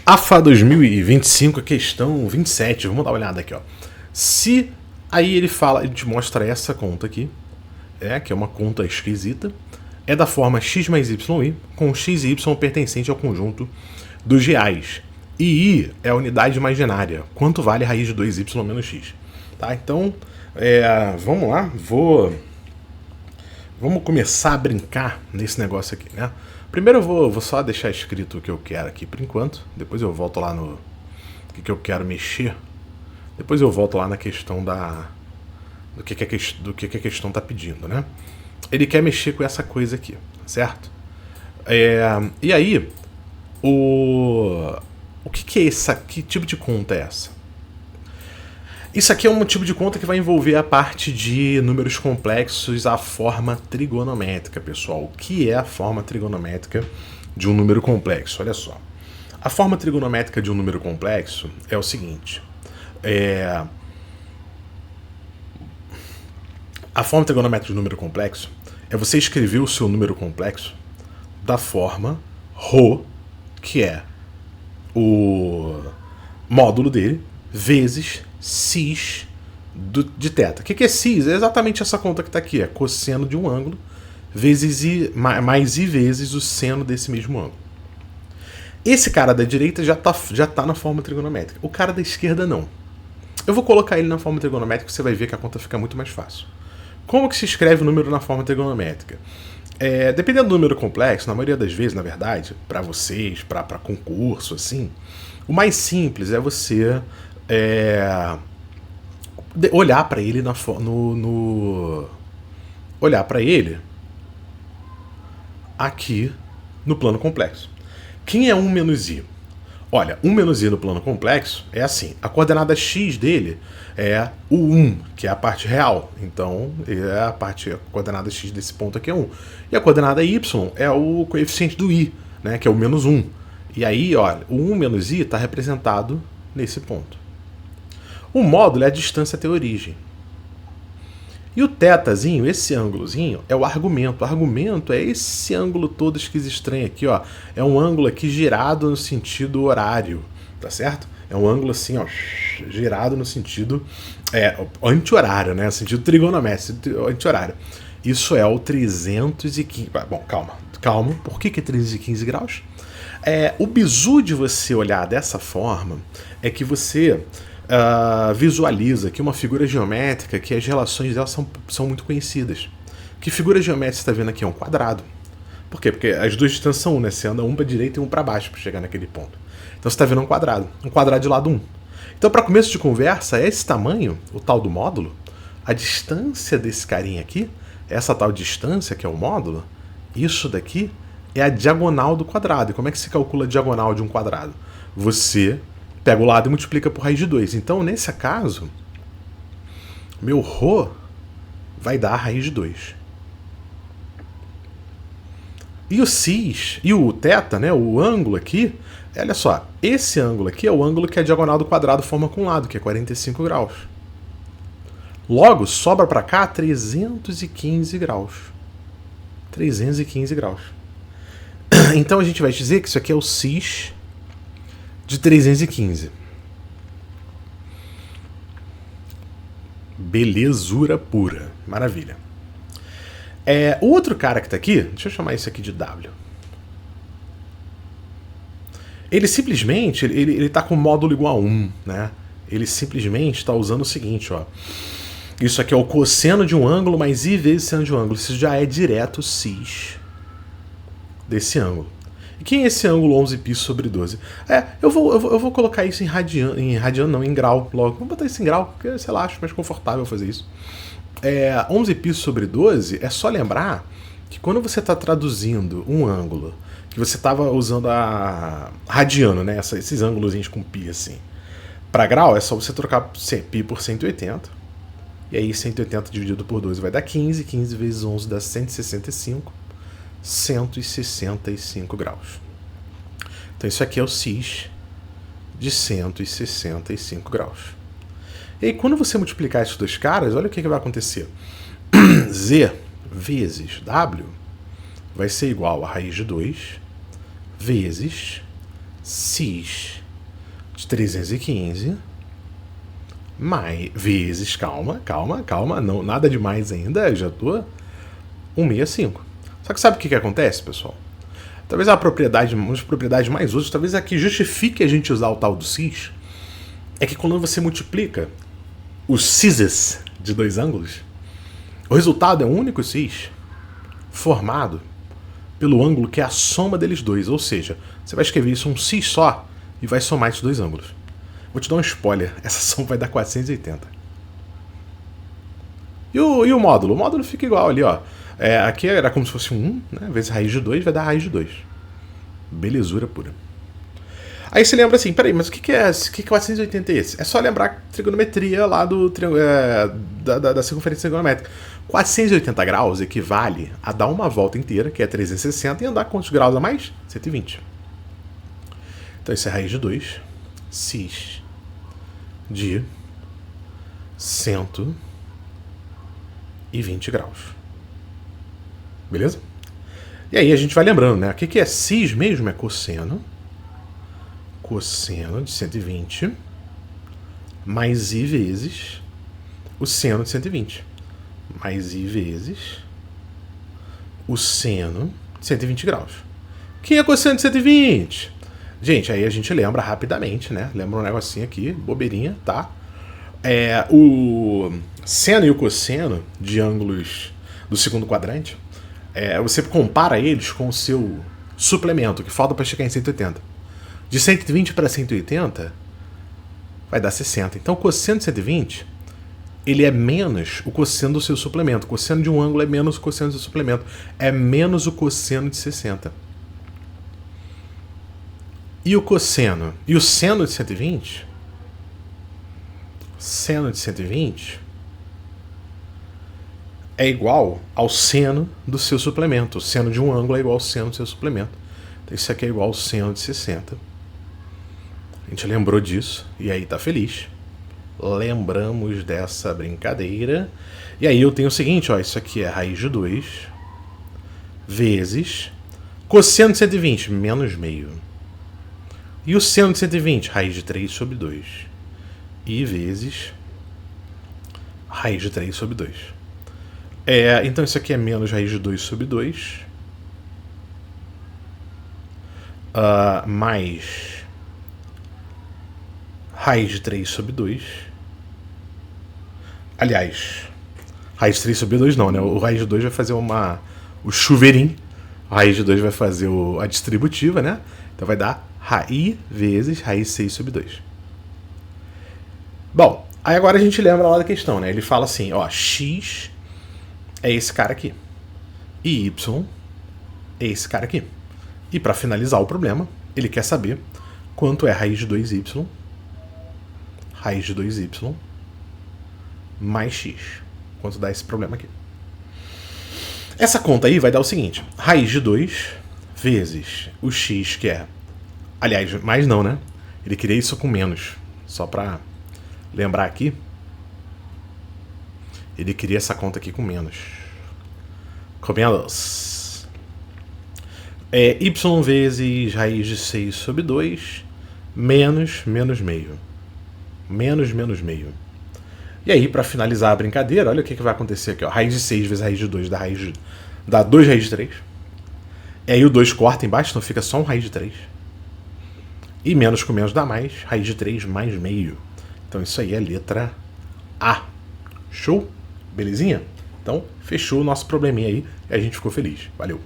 AFA 2025, questão 27. Vamos dar uma olhada aqui, ó. Se aí ele fala, ele te mostra essa conta aqui, que é uma conta esquisita, é da forma x mais y, com x e y pertencente ao conjunto dos reais. E I é a unidade imaginária. Quanto vale a raiz de 2y menos x? Tá? Então, vamos lá. Vamos começar a brincar nesse negócio aqui, né? Primeiro eu vou só deixar escrito o que eu quero aqui por enquanto. Depois eu volto lá no que eu quero mexer. Depois eu volto lá na questão do que a questão tá pedindo, né? Ele quer mexer com essa coisa aqui, certo? E aí, o que é essa? Que tipo de conta é essa? Isso aqui é um tipo de conta que vai envolver a parte de números complexos, a forma trigonométrica, pessoal. O que é a forma trigonométrica de um número complexo? Olha só. A forma trigonométrica de um número complexo é o seguinte. A forma trigonométrica de um número complexo é você escrever o seu número complexo da forma ρ, que é o módulo dele, vezes cis de θ. O que é cis? É exatamente essa conta que está aqui. É cosseno de um ângulo vezes I, mais I vezes o seno desse mesmo ângulo. Esse cara da direita já tá na forma trigonométrica. O cara da esquerda não. Eu vou colocar ele na forma trigonométrica e você vai ver que a conta fica muito mais fácil. Como que se escreve o número na forma trigonométrica? Dependendo do número complexo, na maioria das vezes, na verdade, para vocês, para concurso, assim, o mais simples é você olhar para ele olhar para ele aqui no plano complexo. Quem é 1 menos i? Olha, 1 menos i no plano complexo é assim. A coordenada x dele é o 1, que é a parte real. Então, a coordenada x desse ponto aqui é 1. E a coordenada y é o coeficiente do i, né, que é o menos 1. E aí, olha, o 1 menos i está representado nesse ponto. O módulo é a distância até a origem. E o θzinho, esse ângulozinho, é o argumento. O argumento é esse ângulo todo estranho aqui, ó. É um ângulo aqui girado no sentido horário, tá certo? É um ângulo assim, ó, girado no sentido anti-horário, né? No sentido trigonométrico, anti-horário. Isso é o 315... Bom, calma. Por que é 315 graus? O bizu de você olhar dessa forma é que você visualiza aqui uma figura geométrica que as relações dela são muito conhecidas. Que figura geométrica você está vendo aqui? É um quadrado. Por quê? Porque as duas distâncias são 1, né? Você anda um para a direita e um para baixo para chegar naquele ponto. Então você está vendo um quadrado de lado 1. Então, para começo de conversa, esse tamanho, o tal do módulo, a distância desse carinha aqui, essa tal distância que é o módulo, isso daqui é a diagonal do quadrado. E como é que se calcula a diagonal de um quadrado? Você pega o lado e multiplica por raiz de 2. Então, nesse caso, meu ρ vai dar a raiz de 2. E o cis, e o θ, né, o ângulo aqui, olha só, esse ângulo aqui é o ângulo que a diagonal do quadrado forma com o lado, que é 45 graus. Logo, sobra para cá 315 graus. 315 graus. Então a gente vai dizer que isso aqui é o cis de 315. Belezura pura. Maravilha. O outro cara que tá aqui, deixa eu chamar isso aqui de W. Ele simplesmente, ele tá com módulo igual a 1, né? Ele simplesmente está usando o seguinte, ó. Isso aqui é o cosseno de um ângulo mais I vezes seno de um ângulo. Isso já é direto cis desse ângulo. E quem é esse ângulo 11π sobre 12? Eu vou colocar isso em radiano não, em grau logo. Vou botar isso em grau, porque, sei lá, acho mais confortável fazer isso. 11π sobre 12 é só lembrar que quando você está traduzindo um ângulo, que você estava usando a radiano, né, esses ângulozinhos com π assim, para grau, é só você trocar π por 180. E aí 180 dividido por 12 vai dar 15. 15 vezes 11 dá 165. 165 graus. Então isso aqui é o cis de 165 graus. E aí quando você multiplicar esses dois caras, olha o que vai acontecer. Z vezes W vai ser igual a raiz de 2 vezes cis de 315 mais, vezes, calma, não, nada demais ainda, eu já tô 165. Só que sabe o que acontece, pessoal? Talvez uma das propriedades mais úteis, talvez a que justifique a gente usar o tal do cis, é que quando você multiplica os cises de dois ângulos, o resultado é um único cis formado pelo ângulo que é a soma deles dois. Ou seja, você vai escrever isso um cis só e vai somar esses dois ângulos. Vou te dar um spoiler, essa soma vai dar 480. E o módulo? O módulo fica igual ali, ó. Aqui era como se fosse um 1, né? Vezes raiz de 2 vai dar raiz de 2. Belezura pura. Aí você lembra assim, peraí, mas o que é 480 é esse? É só lembrar trigonometria lá da circunferência trigonométrica. 480 graus equivale a dar uma volta inteira, que é 360, e andar quantos graus a mais? 120. Então isso é raiz de 2, cis de 120 graus. Beleza? E aí a gente vai lembrando, né? O que é cis mesmo? É cosseno de 120 mais i vezes o seno de 120 mais i vezes o seno de 120 graus. Quem é cosseno de 120? Gente, aí a gente lembra rapidamente, né? Lembra um negocinho aqui, bobeirinha, tá? O seno e o cosseno de ângulos do segundo quadrante, você compara eles com o seu suplemento, que falta para chegar em 180. De 120 para 180 vai dar 60. Então o cosseno de 120 ele é menos o cosseno do seu suplemento. O cosseno de um ângulo é menos o cosseno do seu suplemento. É menos o cosseno de 60. E o cosseno? E o seno de 120? Seno de 120 é igual ao seno do seu suplemento. O seno de um ângulo é igual ao seno do seu suplemento. Então isso aqui é igual ao seno de 60. A gente lembrou disso e aí tá feliz. Lembramos dessa brincadeira. E aí eu tenho o seguinte, ó, isso aqui é raiz de 2 vezes cosseno de 120, menos meio. E o seno de 120, raiz de 3 sobre 2. E vezes raiz de 3 sobre 2. Então isso aqui é menos raiz de 2 sobre 2. Mais raiz de 3 sobre 2. Aliás, raiz de 3 sobre 2 não, né? O raiz de 2 vai fazer o chuveirinho. A raiz de 2 vai fazer a distributiva, né? Então vai dar raiz vezes raiz de 6 sobre 2. Bom, aí agora a gente lembra lá da questão, né? Ele fala assim, ó, x é esse cara aqui. E y é esse cara aqui. E para finalizar o problema, ele quer saber quanto é raiz de 2y, raiz de 2y, mais x. Quanto dá esse problema aqui. Essa conta aí vai dar o seguinte, raiz de 2 vezes o x, que é... Aliás, mais não, né? Ele queria isso com menos. Só para lembrar aqui. Ele queria essa conta aqui com menos. Com menos. Y vezes raiz de 6 sobre 2 menos meio. Menos meio. E aí, para finalizar a brincadeira, olha o que vai acontecer aqui. Ó. Raiz de 6 vezes raiz de 2 dá 2 raiz de 3. E aí o 2 corta embaixo, então fica só um raiz de 3. E menos com menos dá mais, raiz de 3 mais meio. Então isso aí é a letra A. Show? Belezinha? Então, fechou o nosso probleminha aí e a gente ficou feliz. Valeu!